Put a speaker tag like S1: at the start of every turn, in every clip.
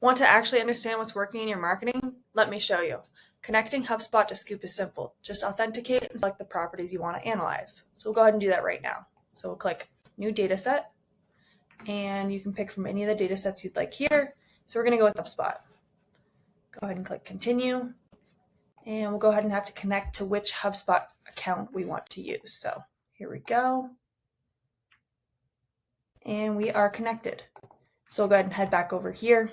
S1: Want to actually understand what's working in your marketing? Let me show you. Connecting HubSpot to Scoop is simple. Just authenticate and select the properties you want to analyze. So we'll go ahead and do that right now. So we'll click New Dataset, and you can pick from any of the datasets you'd like here. So we're going to go with HubSpot. Go ahead and click Continue, and we'll go ahead and have to connect to which HubSpot account we want to use. So here we go. And we are connected. So we'll go ahead and head back over here,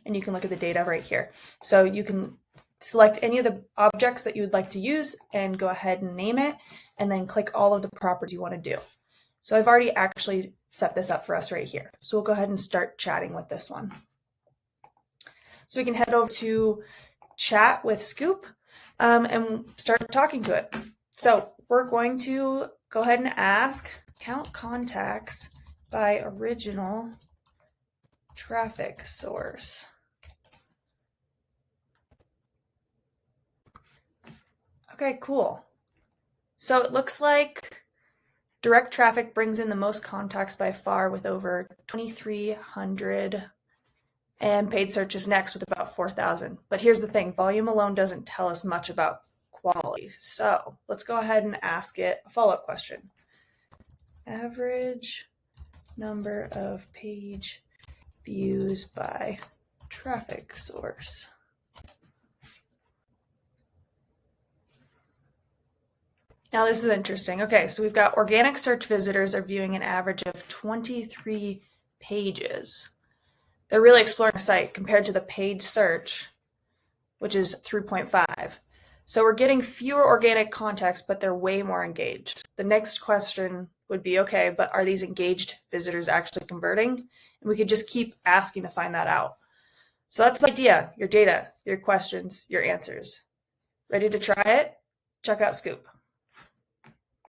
S1: and you can look at the data right here. So you can select any of the objects that you would like to use and go ahead and name it, and then click all of the properties you want to do. So I've already actually set this up for us right here. So we'll go ahead and start chatting with this one. So we can head over to Chat with Scoop and start talking to it. So we're going to go ahead and ask, count contacts by original traffic source. Okay, cool. So it looks like direct traffic brings in the most contacts by far with over 2,300, and paid search is next with about 4,000. But here's the thing, volume alone doesn't tell us much about quality. So let's go ahead and ask it a follow-up question. Average number of page views by traffic source. Now this is interesting. Okay, so we've got organic search visitors are viewing an average of 23 pages. They're really exploring the site compared to the paid search, which is 3.5. So we're getting fewer organic contacts, but they're way more engaged. The next question would be, okay, but are these engaged visitors actually converting? And we could just keep asking to find that out. So that's the idea, your data, your questions, your answers. Ready to try it? Check out Scoop.